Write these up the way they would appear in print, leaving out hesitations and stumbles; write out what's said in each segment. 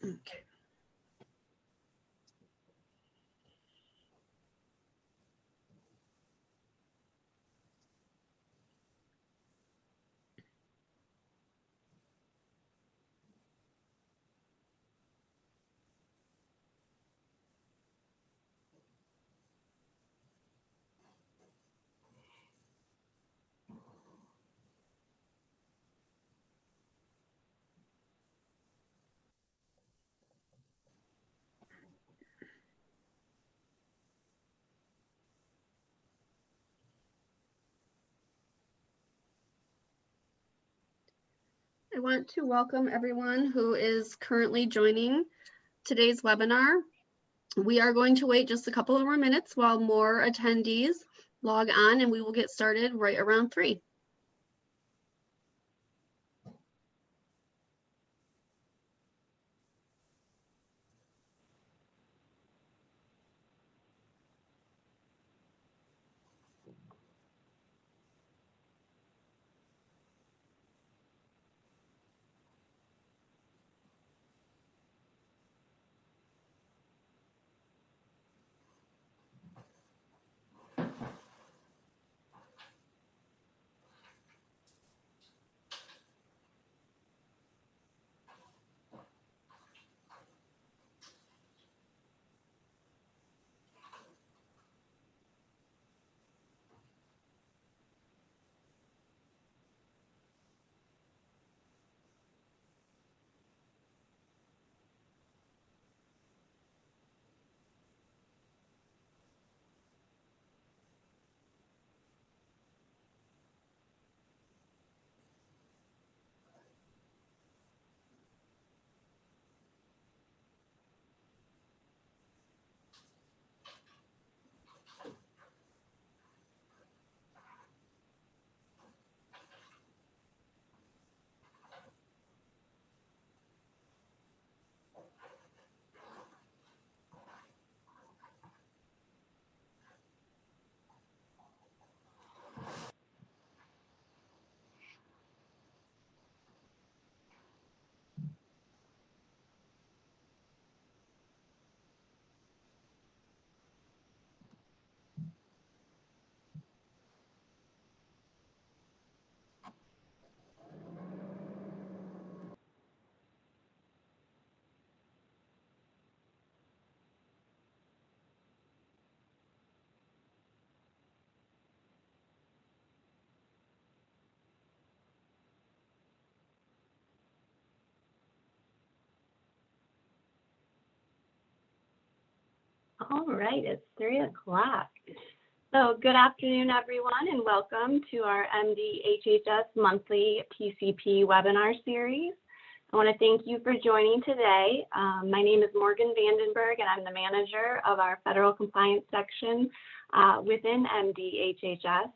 Okay. I want to welcome everyone who is currently joining today's webinar. We are going to wait just a couple of more minutes while more attendees log on, and we will get started right around 3. All right, it's 3 o'clock. So good afternoon, everyone, and welcome to our MD-HHS monthly PCP webinar series. I want to thank you for joining today. My name is Morgan Vandenberg, and I'm the manager of our federal compliance section within MD-HHS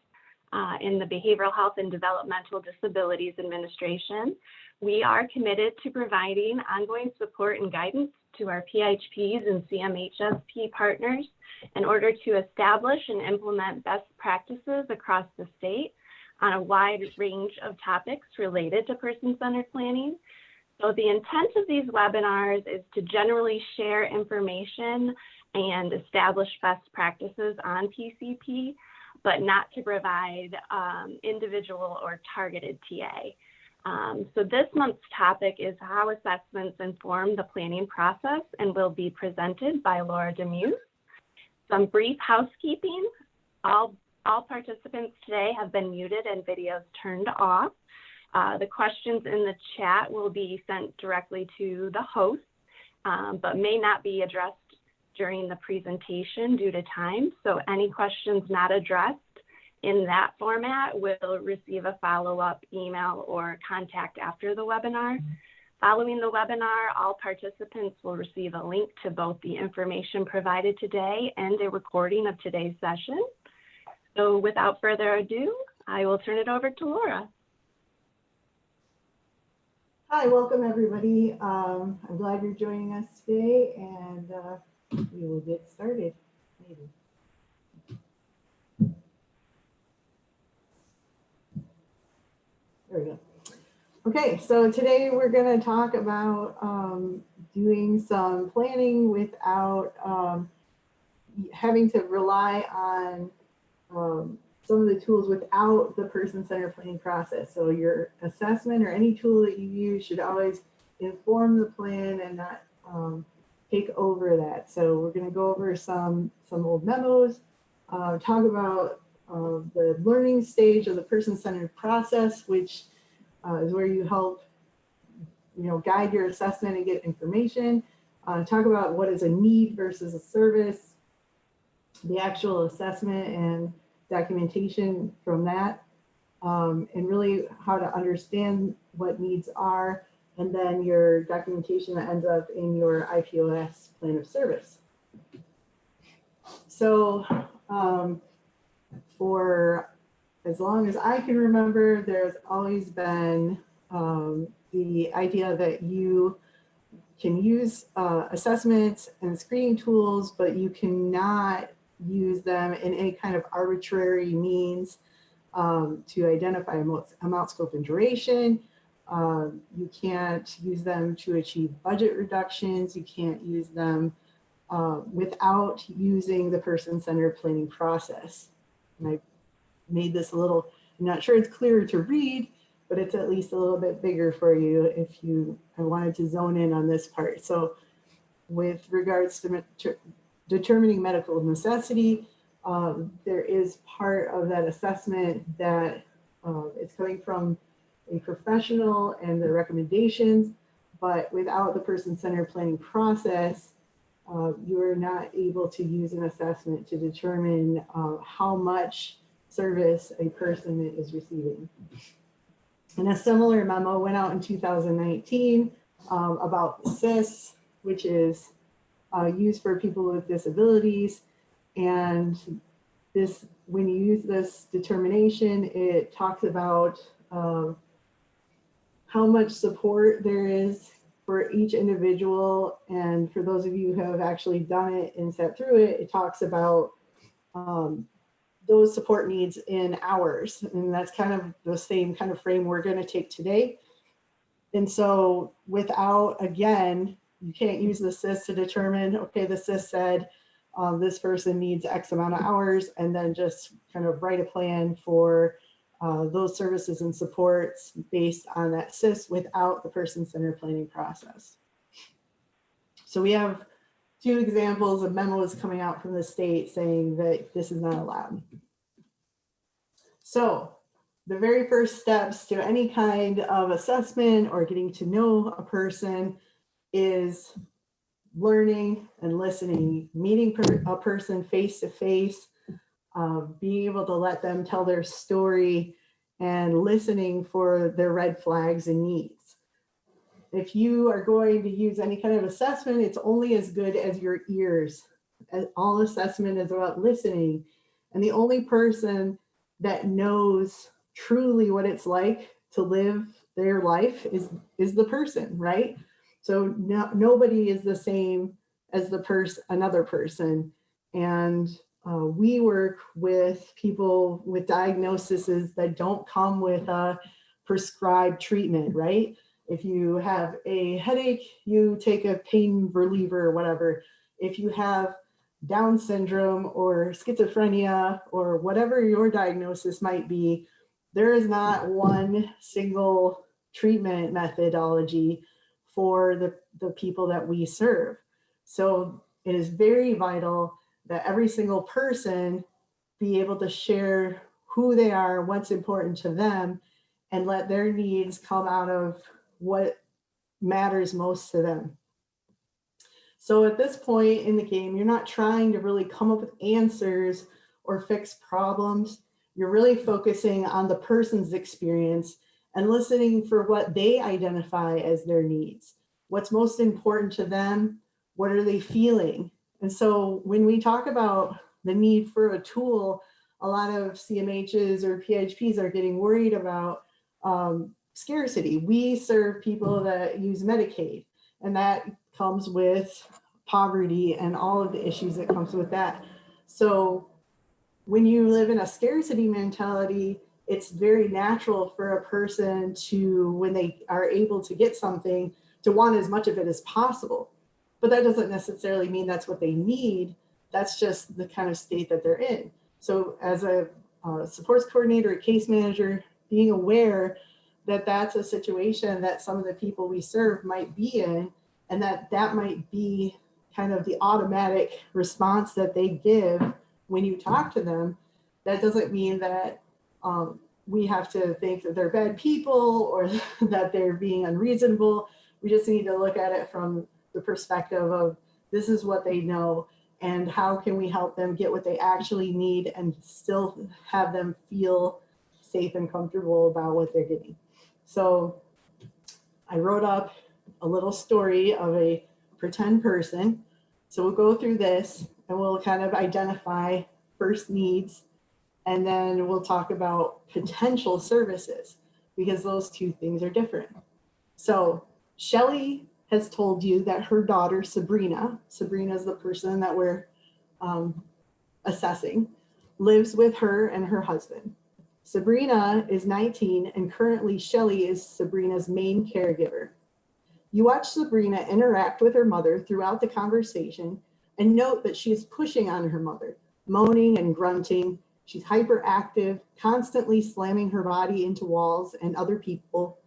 in the Behavioral Health and Developmental Disabilities Administration. We are committed to providing ongoing support and guidance to our PHPs and CMHSP partners in order to establish and implement best practices across the state on a wide range of topics related to person-centered planning. So the intent of these webinars is to generally share information and establish best practices on PCP, but not to provide individual or targeted TA. So this month's topic is how assessments inform the planning process and will be presented by Laura Demuse. Some brief housekeeping. All participants today have been muted and videos turned off. The questions in the chat will be sent directly to the host, but may not be addressed during the presentation due to time. So any questions not addressed in that format will receive a follow-up email or contact after the webinar. Following the webinar, all participants will receive a link to both the information provided today and a recording of today's session. So without further ado, I will turn it over to Laura. Hi, welcome everybody. I'm glad you're joining us today, and we will get started. Maybe. There we go. Okay, so today we're going to talk about doing some planning without having to rely on some of the tools without the person-centered planning process. So your assessment or any tool that you use should always inform the plan and not take over that. So we're going to go over some old memos, talk about the learning stage of the person-centered process, which is where you help guide your assessment and get information. Talk about what is a need versus a service, the actual assessment and documentation from that, and really how to understand what needs are, and then your documentation that ends up in your IPOS plan of service. So for as long as I can remember, there's always been the idea that you can use assessments and screening tools, but you cannot use them in any kind of arbitrary means to identify amount, scope, and duration. You can't use them to achieve budget reductions. You can't use them without using the person-centered planning process. And I made this a little, I'm not sure it's clearer to read, but it's at least a little bit bigger for you if I wanted to zone in on this part. So with regards to determining medical necessity, there is part of that assessment that it's coming from a professional and the recommendations, but without the person-centered planning process, you are not able to use an assessment to determine how much service a person is receiving. And a similar memo went out in 2019 about CIS, which is used for people with disabilities. And this, when you use this determination, it talks about how much support there is for each individual. And for those of you who have actually done it and sat through it, it talks about those support needs in hours. And that's kind of the same kind of frame we're going to take today. And so without, again, you can't use the CIS to determine, okay, the CIS said this person needs X amount of hours, and then just kind of write a plan for those services and supports based on that CIS without the person-centered planning process. So we have 2 examples of memos coming out from the state saying that this is not allowed. So the very first steps to any kind of assessment or getting to know a person is learning and listening, meeting a person face to face, being able to let them tell their story and listening for their red flags and needs. If you are going to use any kind of assessment, it's only as good as your ears. All assessment is about listening. And the only person that knows truly what it's like to live their life is the person, right? So nobody is the same as another person. And we work with people with diagnoses that don't come with a prescribed treatment, right? If you have a headache, you take a pain reliever or whatever. If you have Down syndrome or schizophrenia or whatever your diagnosis might be, there is not one single treatment methodology for the people that we serve. So it is very vital that every single person be able to share who they are, what's important to them, and let their needs come out of what matters most to them. So at this point in the game, you're not trying to really come up with answers or fix problems. You're really focusing on the person's experience and listening for what they identify as their needs. What's most important to them? What are they feeling? And so when we talk about the need for a tool, a lot of CMHs or PHPs are getting worried about scarcity. We serve people that use Medicaid, and that comes with poverty and all of the issues that comes with that. So when you live in a scarcity mentality, it's very natural for a person to, when they are able to get something, to want as much of it as possible. But that doesn't necessarily mean that's what they need. That's just the kind of state that they're in. So as a supports coordinator, a case manager, being aware that that's a situation that some of the people we serve might be in, and that might be kind of the automatic response that they give when you talk to them. That doesn't mean that we have to think that they're bad people or that they're being unreasonable. We just need to look at it from the perspective of this is what they know and how can we help them get what they actually need and still have them feel safe and comfortable about what they're getting. So I wrote up a little story of a pretend person. So we'll go through this and we'll kind of identify first needs, and then we'll talk about potential services because those two things are different. So Shelly has told you that her daughter, Sabrina is the person that we're assessing, lives with her and her husband. Sabrina is 19 and currently Shelly is Sabrina's main caregiver. You watch Sabrina interact with her mother throughout the conversation and note that she is pushing on her mother, moaning and grunting. She's hyperactive, constantly slamming her body into walls and other people.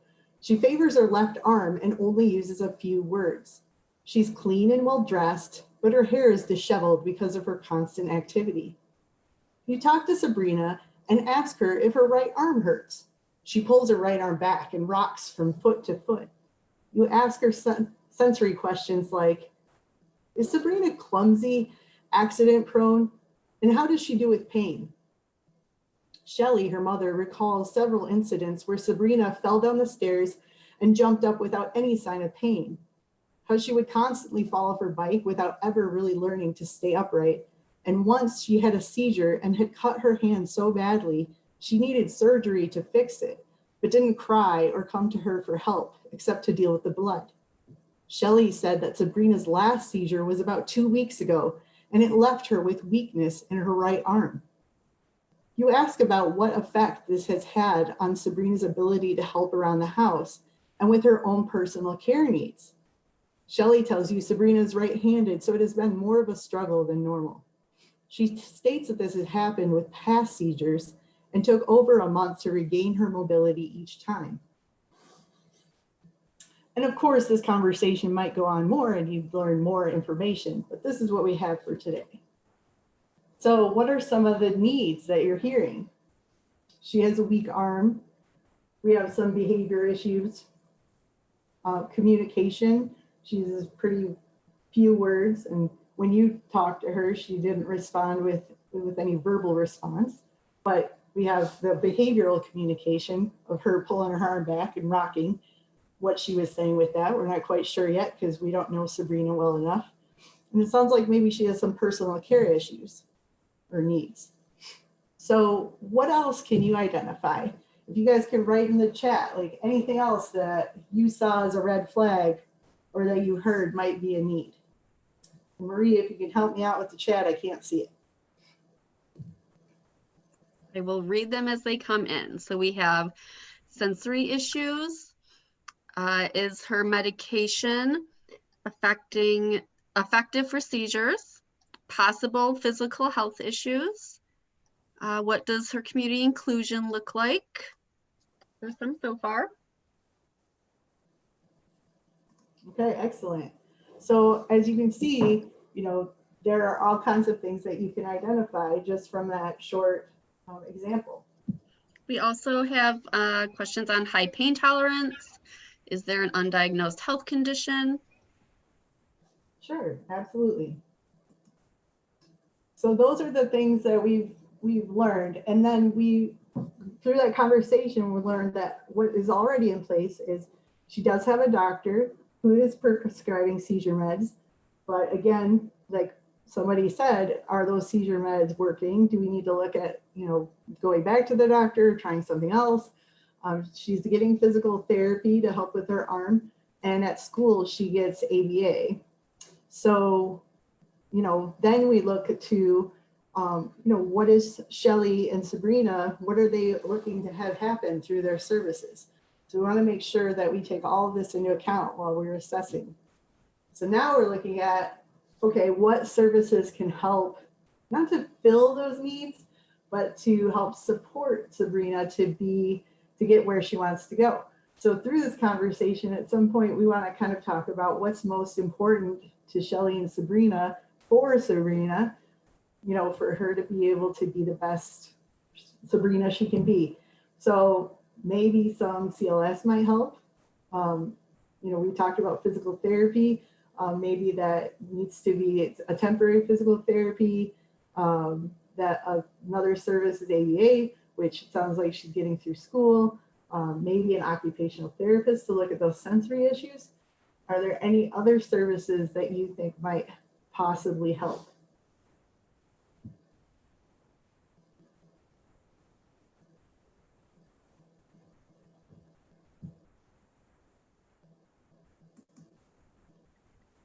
She favors her left arm and only uses a few words. She's clean and well dressed, but her hair is disheveled because of her constant activity. You talk to Sabrina and ask her if her right arm hurts. She pulls her right arm back and rocks from foot to foot. You ask her sensory questions like, is Sabrina clumsy, accident prone, and how does she do with pain? Shelly, her mother, recalls several incidents where Sabrina fell down the stairs and jumped up without any sign of pain, how she would constantly fall off her bike without ever really learning to stay upright. And once she had a seizure and had cut her hand so badly, she needed surgery to fix it, but didn't cry or come to her for help, except to deal with the blood. Shelly said that Sabrina's last seizure was about 2 weeks ago, and it left her with weakness in her right arm. You ask about what effect this has had on Sabrina's ability to help around the house and with her own personal care needs. Shelly tells you Sabrina's right-handed, so it has been more of a struggle than normal. She states that this has happened with past seizures and took over a month to regain her mobility each time. And of course, this conversation might go on more and you'd learn more information, but this is what we have for today. So what are some of the needs that you're hearing? She has a weak arm. We have some behavior issues. Communication, she uses pretty few words. And when you talk to her, she didn't respond with any verbal response. But we have the behavioral communication of her pulling her arm back and rocking. What she was saying with that, we're not quite sure yet because we don't know Sabrina well enough. And it sounds like maybe she has some personal care issues or needs. So what else can you identify? If you guys can write in the chat, like anything else that you saw as a red flag or that you heard might be a need. Marie, if you can help me out with the chat, I can't see it. I will read them as they come in. So we have sensory issues. Is her medication effective for seizures? Possible physical health issues? What does her community inclusion look like? There's some so far. Okay, excellent. So as you can see, there are all kinds of things that you can identify just from that short example. We also have questions on high pain tolerance. Is there an undiagnosed health condition? Sure, absolutely. So those are the things that we've learned. And then through that conversation, we learned that what is already in place is she does have a doctor who is prescribing seizure meds. But again, like somebody said, are those seizure meds working? Do we need to look at, going back to the doctor, trying something else? She's getting physical therapy to help with her arm. And at school, she gets ABA. So, then we look to, what is Shelly and Sabrina, what are they looking to have happen through their services? So we want to make sure that we take all of this into account while we're assessing. So now we're looking at, okay, what services can help, not to fill those needs, but to help support Sabrina to get where she wants to go. So through this conversation, at some point, we want to kind of talk about what's most important to Shelly and Sabrina, for Sabrina, for her to be able to be the best Sabrina she can be. So maybe some CLS might help. We talked about physical therapy. Maybe that needs to be a temporary physical therapy. That another service is ABA, which sounds like she's getting through school. Maybe an occupational therapist to look at those sensory issues. Are there any other services that you think might possibly help?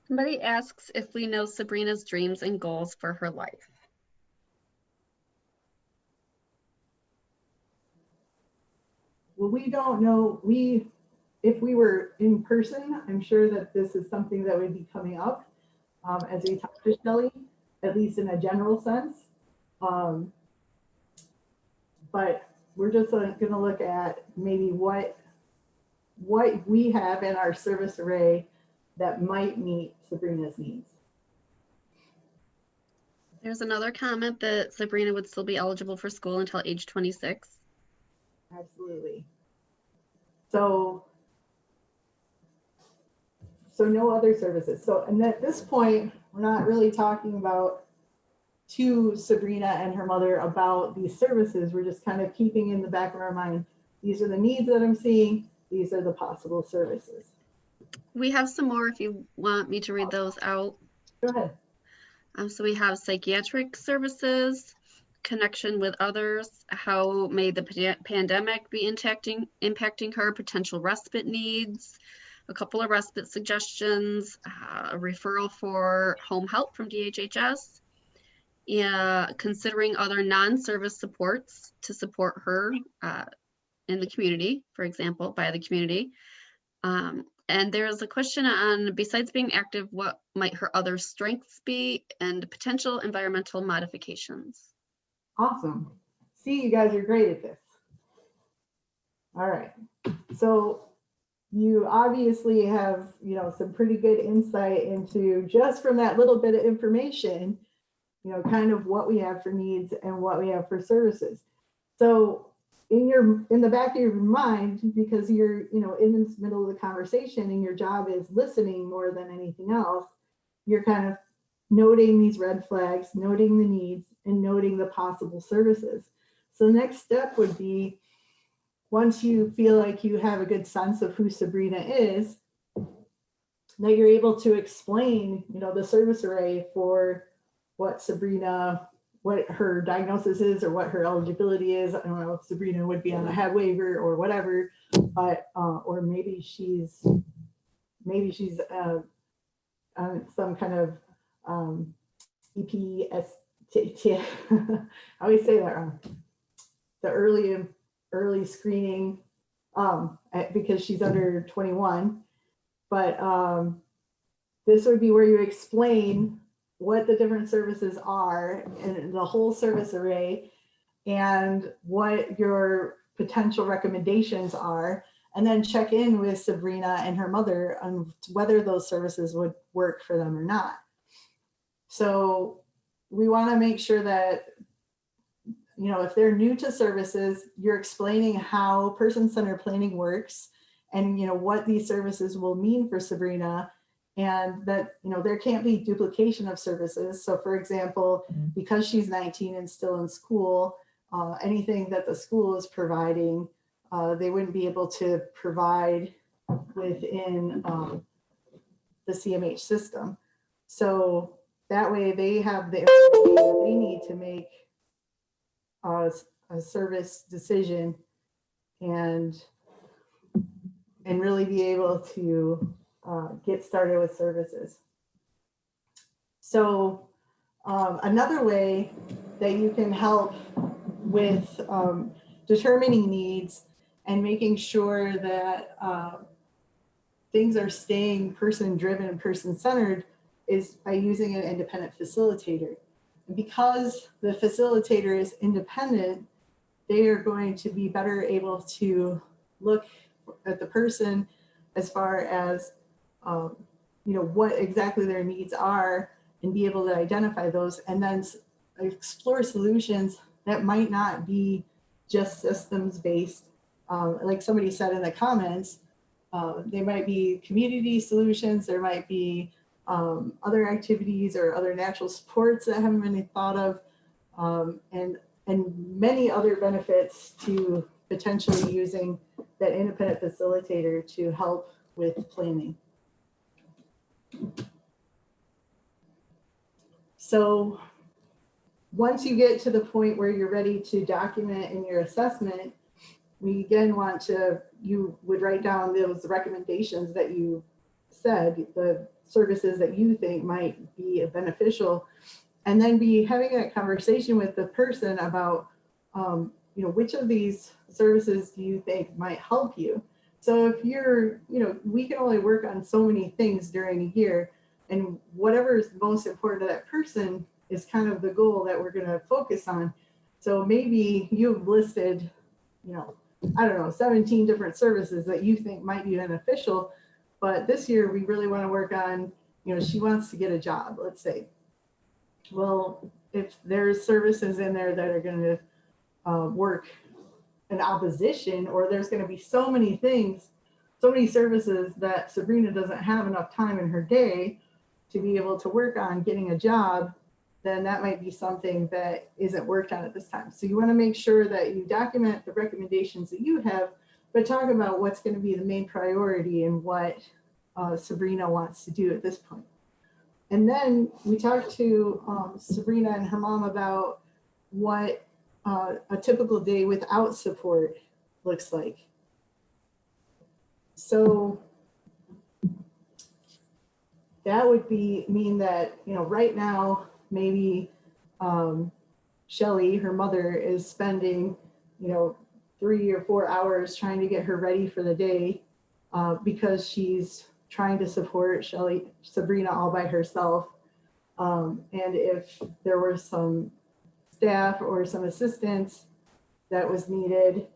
Somebody asks if we know Sabrina's dreams and goals for her life. Well, we don't know. If we were in person, I'm sure that this is something that would be coming up as we talk to Shelly, at least in a general sense. But we're just going to look at maybe what we have in our service array that might meet Sabrina's needs. There's another comment that Sabrina would still be eligible for school until age 26. Absolutely. So no other services. And at this point, we're not really talking about to Sabrina and her mother about these services. We're just kind of keeping in the back of our mind, these are the needs that I'm seeing. These are the possible services. We have some more if you want me to read those out. Go ahead. So we have psychiatric services, connection with others, how may the pandemic be impacting her, potential respite needs, a couple of respite suggestions, a referral for home help from DHHS, considering other non-service supports to support her in the community, for example, by the community. And there's a question on, besides being active, what might her other strengths be, and potential environmental modifications. Awesome. See, you guys are great at this. All right. So you obviously have, some pretty good insight into, just from that little bit of information, kind of what we have for needs and what we have for services. So in the back of your mind, because you're, in the middle of the conversation and your job is listening more than anything else, you're kind of noting these red flags, noting the needs, and noting the possible services. So the next step would be, once you feel like you have a good sense of who Sabrina is, that you're able to explain, the service array for what her diagnosis is or what her eligibility is. I don't know if Sabrina would be on a head waiver or whatever, but or maybe she's some kind of EPS. I always say that wrong. The early screening, because she's under 21. But this would be where you explain what the different services are and the whole service array, and what your potential recommendations are, and then check in with Sabrina and her mother on whether those services would work for them or not. So we want to make sure that, if they're new to services, you're explaining how person-centered planning works, and what these services will mean for Sabrina, and that there can't be duplication of services. So for example, because she's 19 and still in school, anything that the school is providing, they wouldn't be able to provide within the CMH system. So that way they have the information that they need to make a service decision and really be able to get started with services. So another way that you can help with determining needs and making sure that things are staying person-driven and person-centered is by using an independent facilitator. And because the facilitator is independent, they are going to be better able to look at the person as far as what exactly their needs are and be able to identify those and then explore solutions that might not be just systems based. Like somebody said in the comments, they might be community solutions, there might be other activities or other natural supports that haven't been thought of, and many other benefits to potentially using that independent facilitator to help with planning. So once you get to the point where you're ready to document in your assessment, we again you would write down those recommendations that you said, the services that you think might be beneficial, and then be having a conversation with the person about, which of these services do you think might help you? So if we can only work on so many things during a year, and whatever is most important to that person is kind of the goal that we're going to focus on. So maybe you've listed, 17 different services that you think might be beneficial, but this year we really want to work on, she wants to get a job, let's say. Well, if there's services in there that are going to work in opposition, or there's going to be so many things, so many services that Sabrina doesn't have enough time in her day to be able to work on getting a job, then that might be something that isn't worked on at this time. So you want to make sure that you document the recommendations that you have, but talk about what's going to be the main priority and what Sabrina wants to do at this point. And then we talked to Sabrina and her mom about what a typical day without support looks like. So that would mean that, right now, maybe Shelly, her mother, is spending, 3 or 4 hours trying to get her ready for the day because she's trying to support Sabrina all by herself. And if there were some staff or some assistance that was needed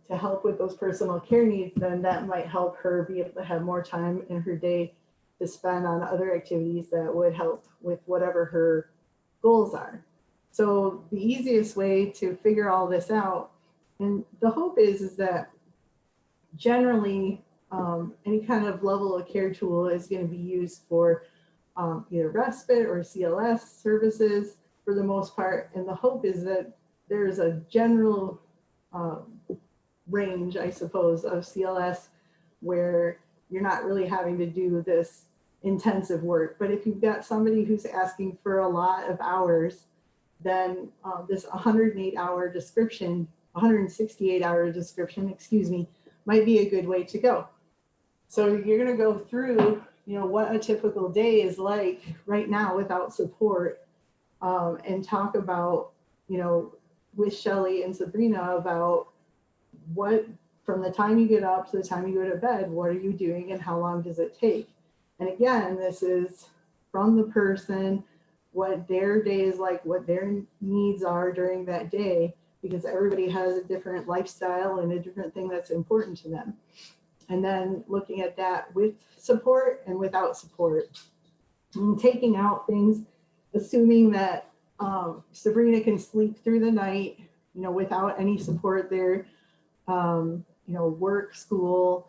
to help with those personal care needs, then that might help her be able to have more time in her day to spend on other activities that would help with whatever her goals are. So the easiest way to figure all this out, and the hope is that generally any kind of level of care tool is going to be used for either respite or CLS services for the most part. And the hope is that there's a general range, I suppose, of CLS where you're not really having to do this intensive work. But if you've got somebody who's asking for a lot of hours, then this 108-hour description, 168-hour description, might be a good way to go. So you're going to go through, what a typical day is like right now without support, and talk about, with Shelly and Sabrina about what, from the time you get up to the time you go to bed, what are you doing and how long does it take? And again, this is from the person, what their day is like, what their needs are during that day, because everybody has a different lifestyle and a different thing that's important to them. And then looking at that with support and without support, and taking out things, assuming that Sabrina can sleep through the night, without any support there, work, school,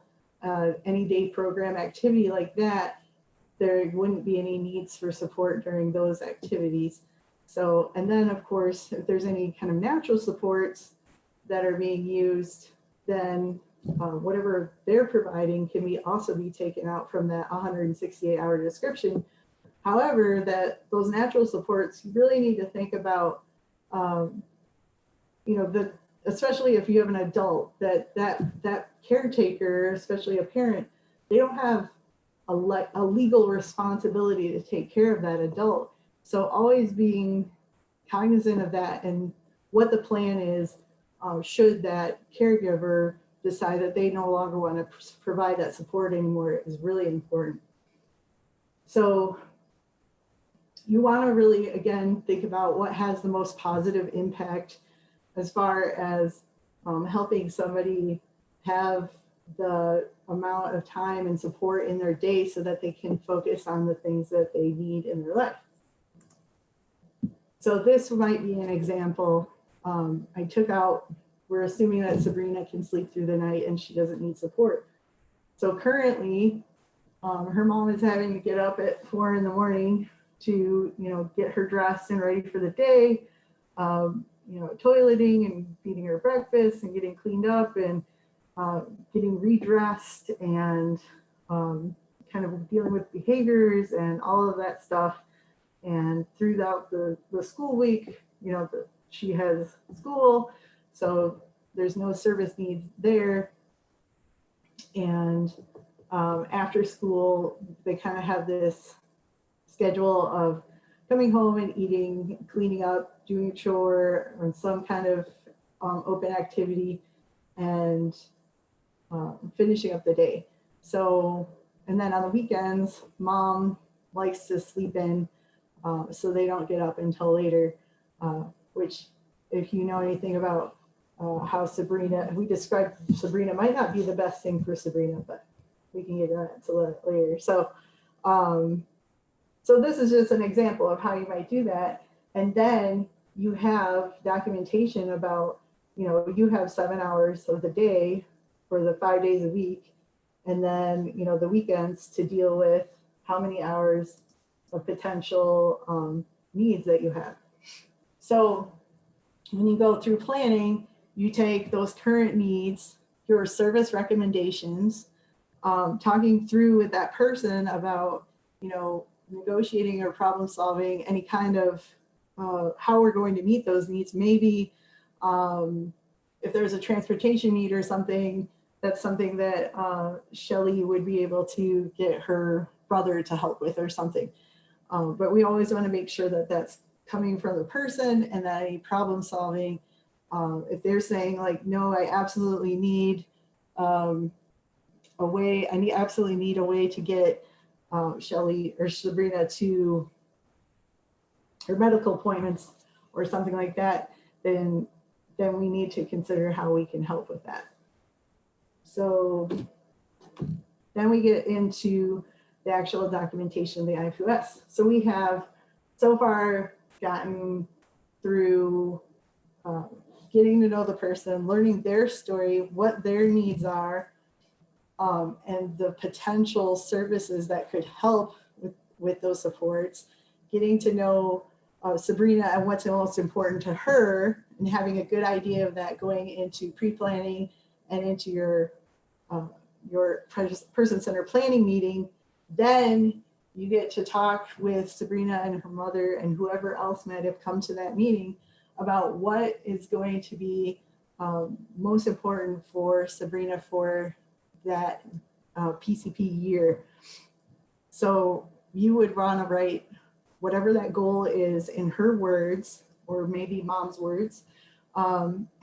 any day program activity like that, there wouldn't be any needs for support during those activities. So, and then of course, if there's any kind of natural supports that are being used, then whatever they're providing can also be taken out from that 168-hour description. However, that those natural supports, you really need to think about, especially if you have an adult, that caretaker, especially a parent, they don't have a legal responsibility to take care of that adult. So always being cognizant of that and what the plan is should that caregiver decide that they no longer want to provide that support anymore is really important. So you want to really, again, think about what has the most positive impact as far as helping somebody have the amount of time and support in their day so that they can focus on the things that they need in their life. So this might be an example. I took out, we're assuming that Sabrina can sleep through the night and she doesn't need support. So currently, her mom is having to get up at 4 in the morning to, get her dressed and ready for the day, toileting and feeding her breakfast and getting cleaned up and getting redressed and kind of dealing with behaviors and all of that stuff. And throughout the school week, she has school, so there's no service needs there. And after school, they kind of have this schedule of coming home and eating, cleaning up, doing a chore or some kind of open activity, and finishing up the day. So, and then on the weekends, mom likes to sleep in, so they don't get up until later, which if you know anything about how Sabrina, we described Sabrina, might not be the best thing for Sabrina, but we can get into that later. So, so this is just an example of how you might do that. And then you have documentation about, you have 7 hours of the day for the 5 days a week. And then, the weekends to deal with how many hours of potential needs that you have. So when you go through planning, you take those current needs, your service recommendations, talking through with that person about, negotiating or problem solving, any kind of how we're going to meet those needs. Maybe if there's a transportation need or something, that's something that Shelly would be able to get her brother to help with or something. But we always want to make sure that that's coming from the person, and that any problem solving, if they're saying like, no, I absolutely need absolutely need a way to get Shelly or Sabrina to her medical appointments or something like that, then we need to consider how we can help with that. So then we get into the actual documentation of the IPOS. So we have so far gotten through getting to know the person, learning their story, what their needs are, and the potential services that could help with those supports, getting to know Sabrina and what's most important to her, and having a good idea of that going into pre-planning and into your person-centered planning meeting. Then you get to talk with Sabrina and her mother and whoever else might have come to that meeting about what is going to be most important for Sabrina for that PCP year. So you would want to write whatever that goal is in her words, or maybe mom's words,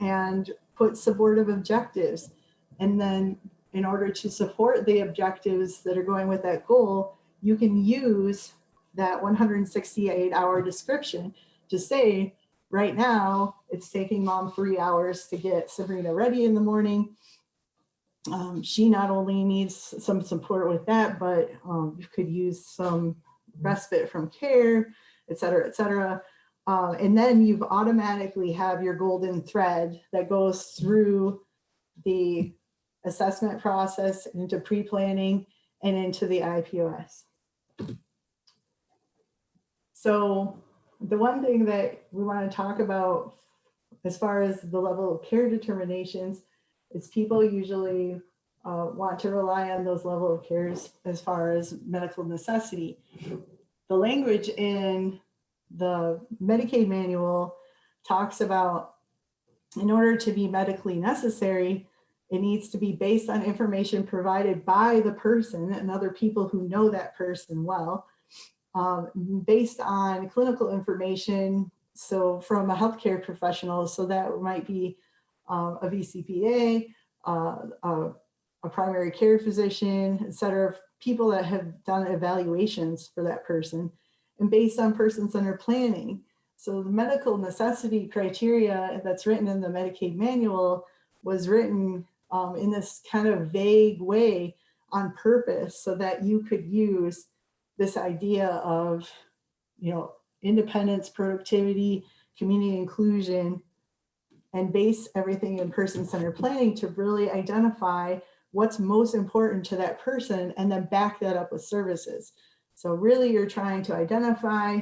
and put supportive objectives. And then in order to support the objectives that are going with that goal, you can use that 168-hour description to say, right now, it's taking mom 3 hours to get Sabrina ready in the morning. She not only needs some support with that, but you could use some respite from care, et cetera, et cetera. And then you've automatically have your golden thread that goes through the assessment process into pre-planning and into the IPOS. So the one thing that we want to talk about as far as the level of care determinations is people usually want to rely on those level of cares as far as medical necessity. The language in the Medicaid manual talks about, in order to be medically necessary, it needs to be based on information provided by the person and other people who know that person well, based on clinical information, so from a healthcare professional, so that might be a VCPA, a primary care physician, et cetera, people that have done evaluations for that person, and based on person-centered planning. So the medical necessity criteria that's written in the Medicaid manual was written in this kind of vague way on purpose so that you could use this idea of, independence, productivity, community inclusion, and base everything in person-centered planning to really identify what's most important to that person and then back that up with services. So really you're trying to identify,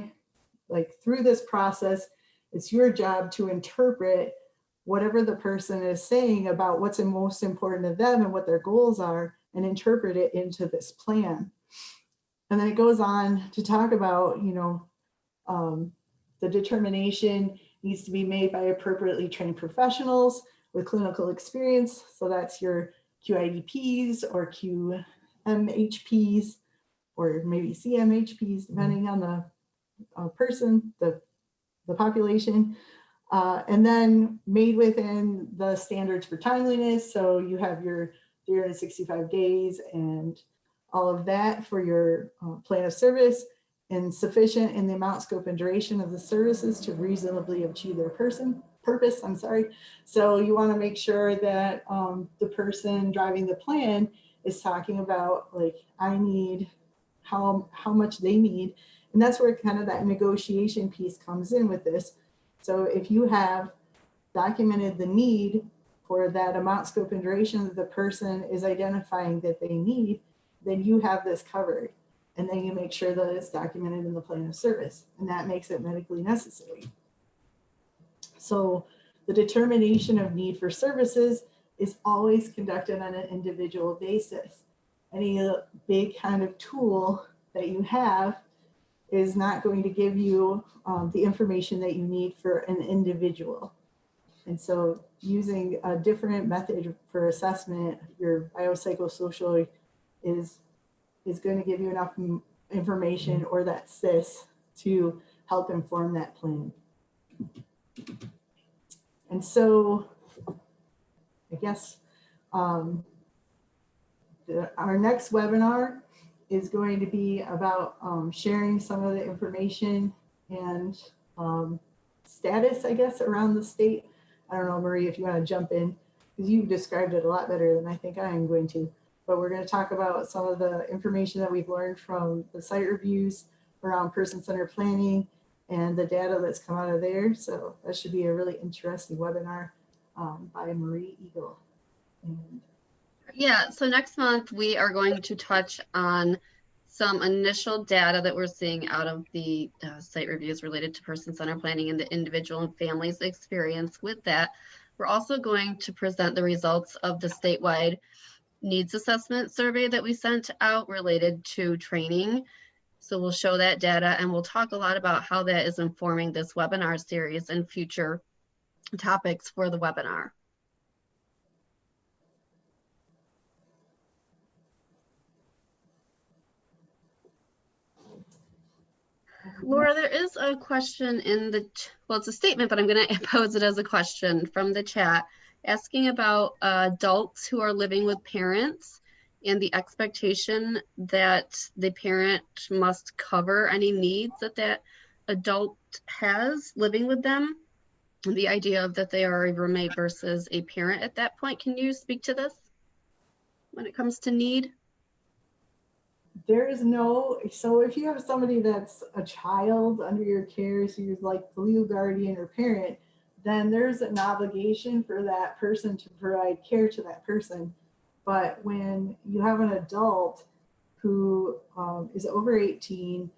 like through this process, it's your job to interpret whatever the person is saying about what's most important to them and what their goals are, and interpret it into this plan. And then it goes on to talk about, the determination needs to be made by appropriately trained professionals with clinical experience. So that's your QIDPs or QMHPs, or maybe CMHPs, depending on the person, the population. And then made within the standards for timeliness. So you have your 365 days and all of that for your plan of service, and sufficient in the amount, scope, and duration of the services to reasonably achieve their purpose. So you want to make sure that the person driving the plan is talking about, like, I need how much they need. And that's where kind of that negotiation piece comes in with this. So if you have documented the need for that amount, scope, and duration that the person is identifying that they need, then you have this covered. And then you make sure that it's documented in the plan of service, and that makes it medically necessary. So the determination of need for services is always conducted on an individual basis. Any big kind of tool that you have is not going to give you the information that you need for an individual. And so using a different method for assessment, your biopsychosocial is going to give you enough information, or that CIS, to help inform that plan. And so I guess our next webinar is going to be about sharing some of the information and status, I guess, around the state. I don't know, Marie, if you want to jump in, because you described it a lot better than I think I am going to. But we're going to talk about some of the information that we've learned from the site reviews around person-centered planning and the data that's come out of there. So that should be a really interesting webinar by Marie Eagle. Yeah, so next month we are going to touch on some initial data that we're seeing out of the site reviews related to person-centered planning and the individual and families' experience with that. We're also going to present the results of the statewide needs assessment survey that we sent out related to training. So we'll show that data, and we'll talk a lot about how that is informing this webinar series and future topics for the webinar. Laura, there is a question in the, well, it's a statement, but I'm going to pose it as a question from the chat, asking about adults who are living with parents and the expectation that the parent must cover any needs that that adult has living with them. The idea of that they are a roommate versus a parent at that point. Can you speak to this when it comes to need? There is no, so if you have somebody that's a child under your care, so you're like the legal guardian or parent, then there's an obligation for that person to provide care to that person. But when you have an adult who is over 18,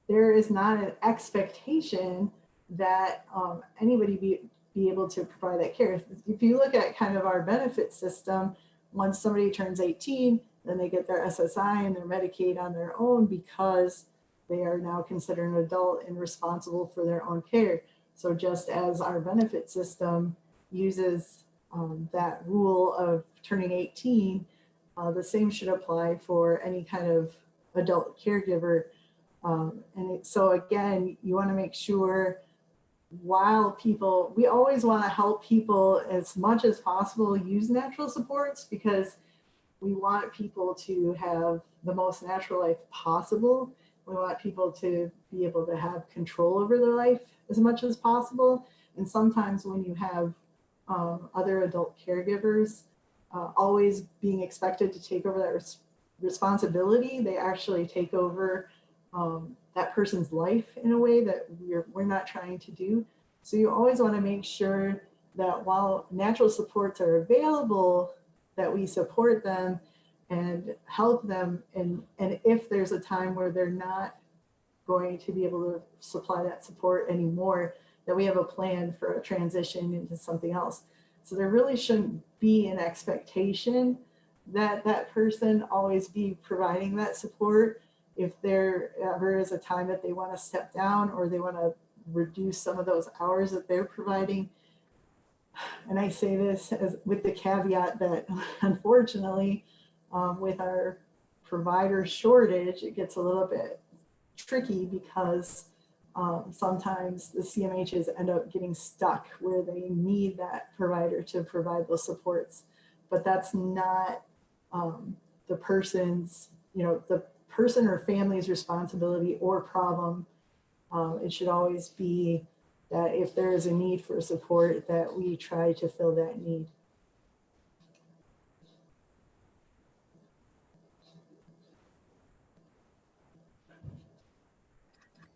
there is not an expectation that anybody be able to provide that care. If you look at kind of our benefit system, once somebody turns 18, then they get their SSI and their Medicaid on their own because they are now considered an adult and responsible for their own care. So just as our benefit system uses that rule of turning 18, the same should apply for any kind of adult caregiver. So again, you want to make sure while we always want to help people as much as possible use natural supports, because we want people to have the most natural life possible. We want people to be able to have control over their life as much as possible. And sometimes when you have other adult caregivers always being expected to take over that responsibility, they actually take over that person's life in a way that we're not trying to do. So you always want to make sure that while natural supports are available, that we support them and help them. And if there's a time where they're not going to be able to supply that support anymore, that we have a plan for a transition into something else. So there really shouldn't be an expectation that that person always be providing that support. If there ever is a time that they want to step down or they want to reduce some of those hours that they're providing. And I say this with the caveat that unfortunately, with our provider shortage, it gets a little bit tricky because sometimes the CMHs end up getting stuck where they need that provider to provide those supports. But that's not the person's, the person or family's responsibility or problem. It should always be that if there is a need for support, that we try to fill that need.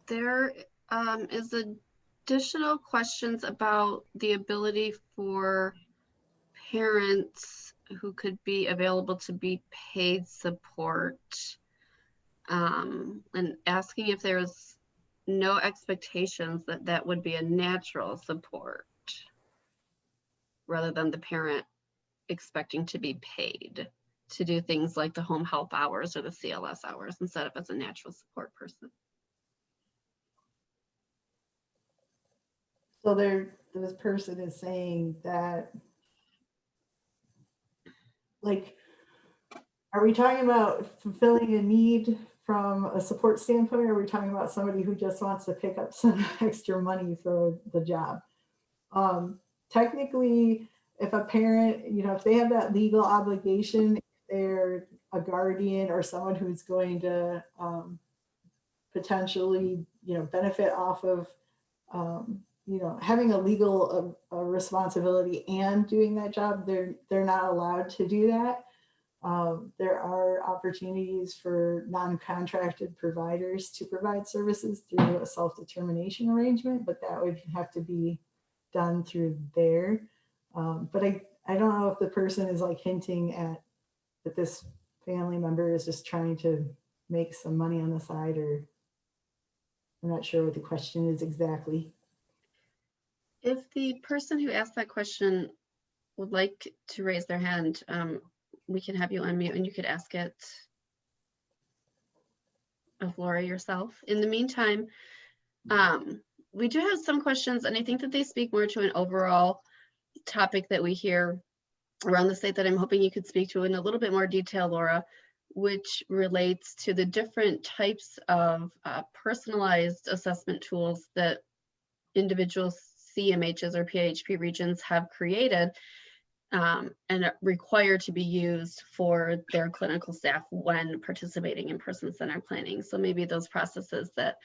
There is additional questions about the ability for parents who could be available to be paid support, and asking if there's no expectations that would be a natural support rather than the parent expecting to be paid to do things like the home help hours or the CLS hours instead of as a natural support person. So this person is saying that, like, are we talking about fulfilling a need from a support standpoint, or are we talking about somebody who just wants to pick up some extra money for the job? Technically, if a parent, if they have that legal obligation, if they're a guardian or someone who's going to potentially, benefit off of, having a legal responsibility and doing that job, they're not allowed to do that. There are opportunities for non-contracted providers to provide services through a self-determination arrangement, but that would have to be done through there. But I don't know if the person is like hinting at that this family member is just trying to make some money on the side, or I'm not sure what the question is exactly. If the person who asked that question would like to raise their hand, we can have you unmute and you could ask it of Laura yourself. In the meantime, we do have some questions, and I think that they speak more to an overall topic that we hear around the state that I'm hoping you could speak to in a little bit more detail, Laura, which relates to the different types of personalized assessment tools that individual CMHs or PHP regions have created and required to be used for their clinical staff when participating in person-centered planning. So maybe those processes that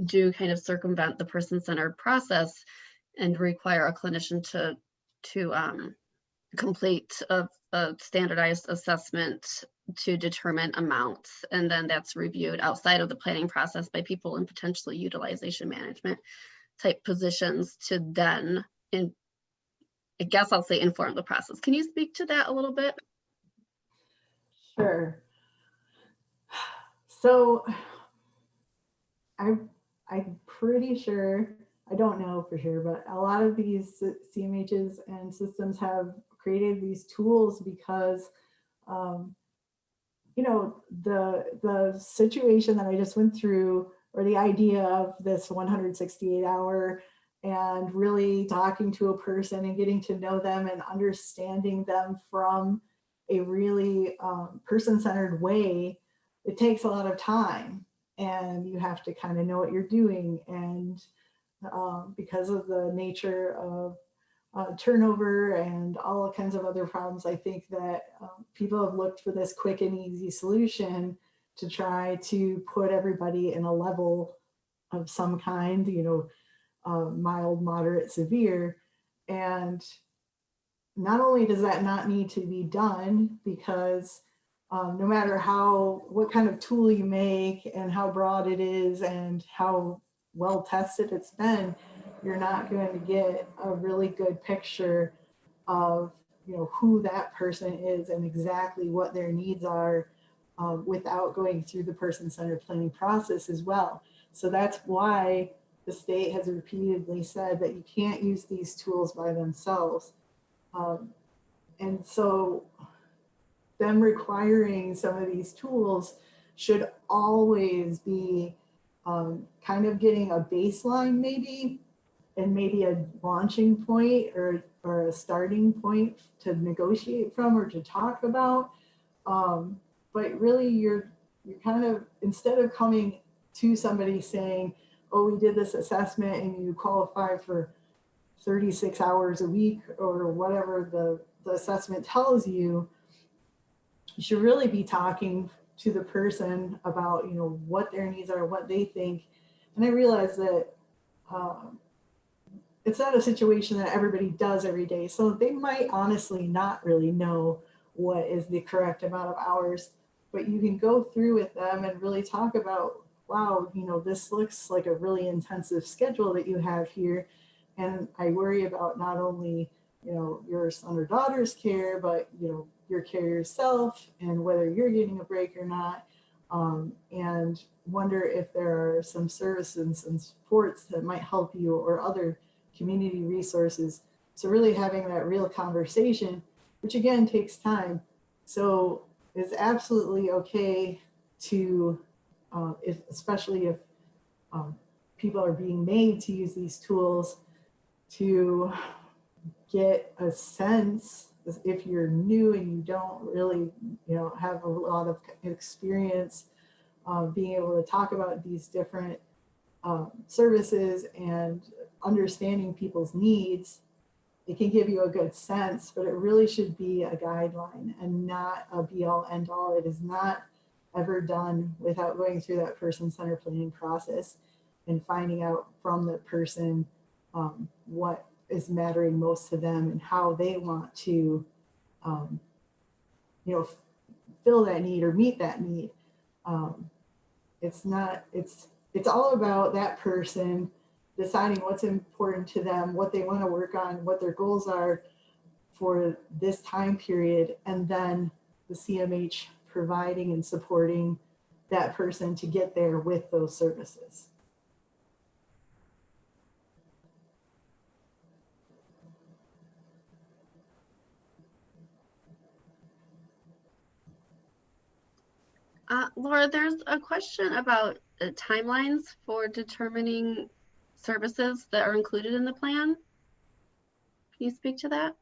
do kind of circumvent the person-centered process and require a clinician to complete a standardized assessment to determine amounts, and then that's reviewed outside of the planning process by people in potentially utilization management type positions to then, I guess I'll say, inform the process. Can you speak to that a little bit? Sure. So I'm pretty sure, I don't know for sure, but a lot of these CMHs and systems have created these tools because, the situation that I just went through, or the idea of this 168-hour and really talking to a person and getting to know them and understanding them from a really person-centered way, it takes a lot of time, and you have to kind of know what you're doing. And because of the nature of turnover and all kinds of other problems. I think that people have looked for this quick and easy solution to try to put everybody in a level of some kind, mild, moderate, severe. And not only does that not need to be done, because no matter what kind of tool you make and how broad it is and how well tested it's been, you're not going to get a really good picture of who that person is and exactly what their needs are without going through the person-centered planning process as well. So that's why the state has repeatedly said that you can't use these tools by themselves. And so them requiring some of these tools should always be kind of getting a baseline maybe, and maybe a launching point or a starting point to negotiate from or to talk about. But really you're kind of, instead of coming to somebody saying, oh, we did this assessment and you qualify for 36 hours a week or whatever the assessment tells you, you should really be talking to the person about, what their needs are, what they think. And I realize that it's not a situation that everybody does every day. So they might honestly not really know what is the correct amount of hours, but you can go through with them and really talk about, wow, this looks like a really intensive schedule that you have here. And I worry about not only, your son or daughter's care, but, your care yourself and whether you're getting a break or not. And wonder if there are some services and supports that might help you or other community resources. So really having that real conversation, which again takes time. So it's absolutely okay to, especially if people are being made to use these tools, to get a sense, if you're new and you don't really, have a lot of experience being able to talk about these different services and understanding people's needs, it can give you a good sense, but it really should be a guideline and not a be all end all. It is not ever done without going through that person-centered planning process and finding out from the person what is mattering most to them and how they want to, fill that need or meet that need. It's all about that person deciding what's important to them, what they want to work on, what their goals are for this time period, and then the CMH providing and supporting that person to get there with those services. Laura, there's a question about timelines for determining services that are included in the plan. Can you speak to that?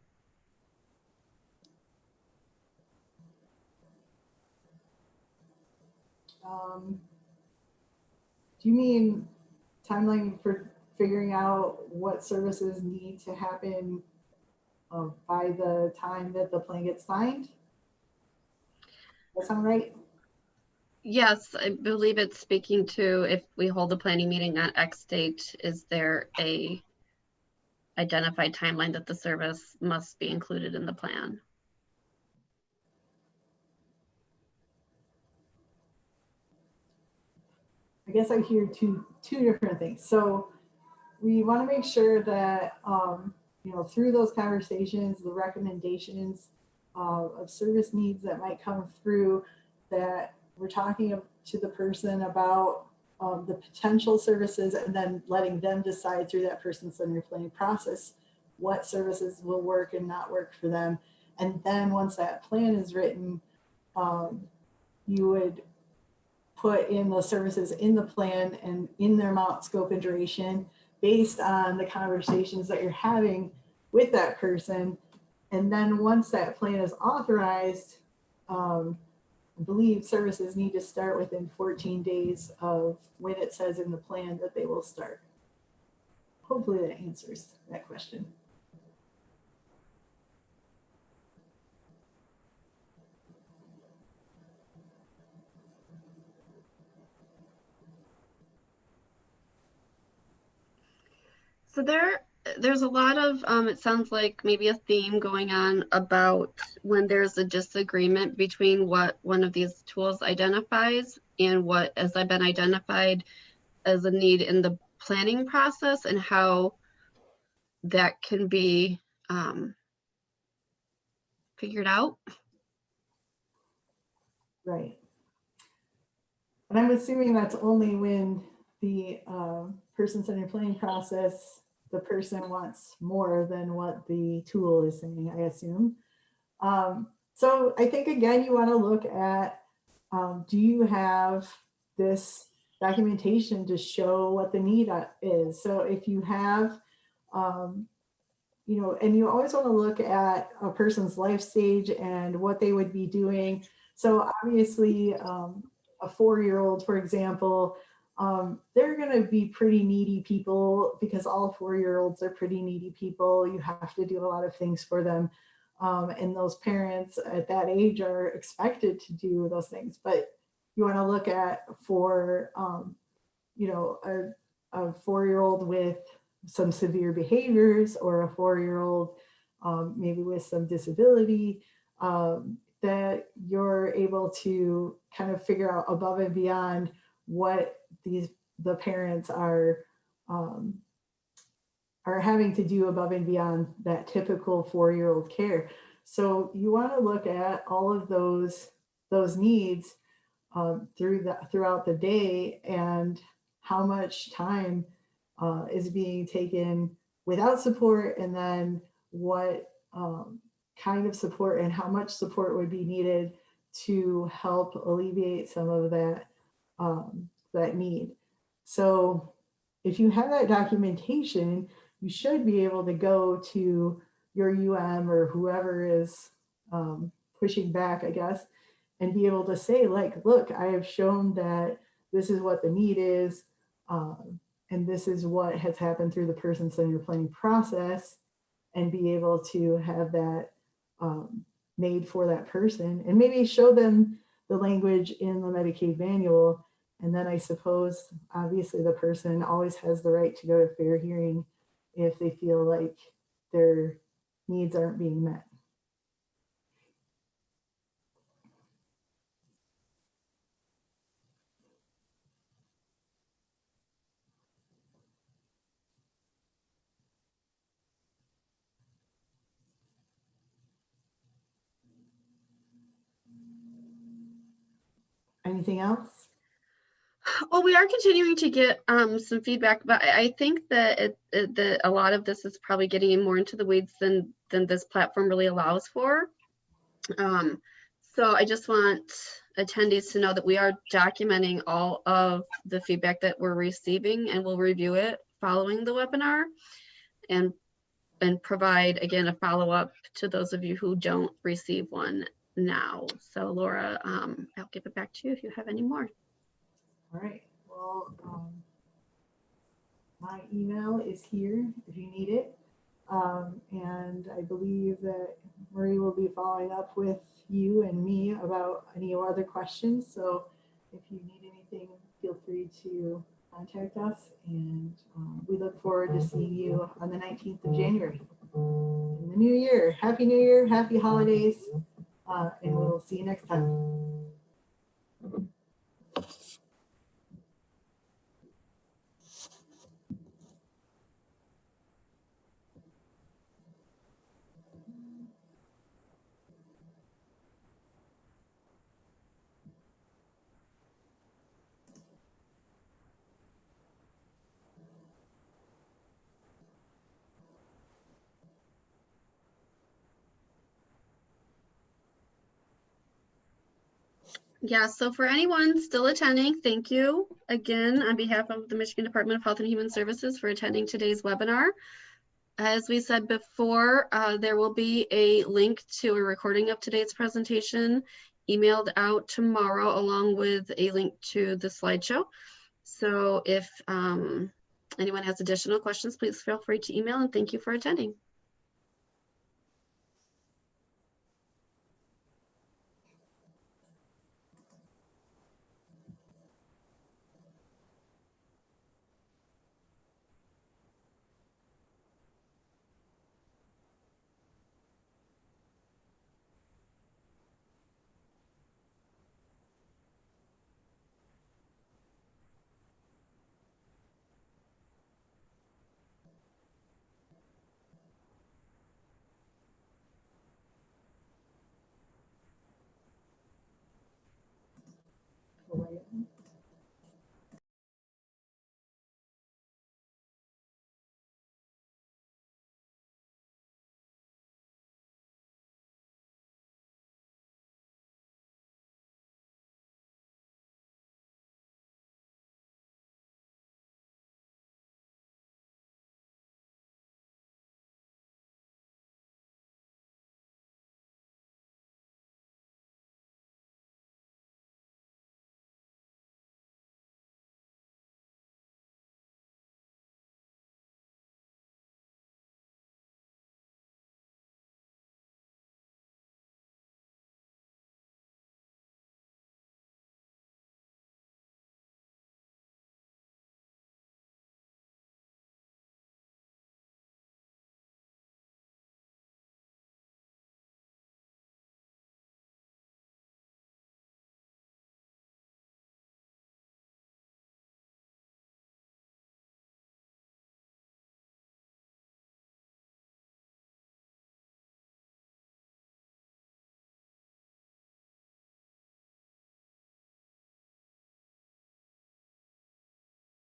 Do you mean timeline for figuring out what services need to happen by the time that the plan gets signed? That sound right? Yes, I believe it's speaking to if we hold a planning meeting on X date, is there a identified timeline that the service must be included in the plan? I guess I hear two different things. So we want to make sure that through those conversations, the recommendations of service needs that might come through, that we're talking to the person about the potential services and then letting them decide through that person-centered planning process what services will work and not work for them. And then once that plan is written, you would put in those services in the plan and in their amount, scope, and duration based on the conversations that you're having with that person. And then once that plan is authorized, I believe services need to start within 14 days of when it says in the plan that they will start. hopefully that answers that question. So there's a lot of, it sounds like maybe a theme going on about when there's a disagreement between what one of these tools identifies and what has been identified as a need in the planning process, and how that can be figured out. Right. And I'm assuming that's only when the person-centered planning process, the person wants more than what the tool is saying, I assume. So I think, again, you want to look at, do you have this documentation to show what the need is? So if you have, you know, and you always want to look at a person's life stage and what they would be doing. So obviously, a 4-year-old, for example, they're going to be pretty needy people, because all 4-year-olds are pretty needy people. You have to do a lot of things for them. And those parents at that age are expected to do those things. But you want to look at, for, you know, a 4-year-old with some severe behaviors, or a 4-year-old maybe with some disability, that you're able to kind of figure out above and beyond what the parents are having to do above and beyond that typical 4-year-old care. So you want to look at all of those needs throughout the day, and how much time is being taken without support, and then what kind of support and how much support would be needed to help alleviate some of that that need. So if you have that documentation, you should be able to go to your or whoever is pushing back, I guess, and be able to say, like, look, I have shown that this is what the need is, and this is what has happened through the person-centered planning process, and be able to have that made for that person, and maybe show them the language in the Medicaid manual. And then I suppose, obviously, the person always has the right to go to fair hearing if they feel like their needs aren't being met. Anything else? Well, we are continuing to get some feedback, but I think that that a lot of this is probably getting more into the weeds than this platform really allows for. So I just want attendees to know that we are documenting all of the feedback that we're receiving, and we'll review it following the webinar, and provide, again, a follow-up to those of you who don't receive one now. So Laura, I'll give it back to you if you have any more. All right. Well, my email is here if you need it. And I believe that Marie will be following up with you and me about any other questions. So if you need anything, feel free to contact us. And we look forward to seeing you on the 19th of January in the new year. Happy New Year, happy holidays, and we'll see you next time. Yeah, so for anyone still attending, thank you again on behalf of the Michigan Department of Health and Human Services for attending today's webinar. As we said before, there will be a link to a recording of today's presentation emailed out tomorrow, along with a link to the slideshow. So if Anyone has additional questions, please feel free to email, and thank you for attending.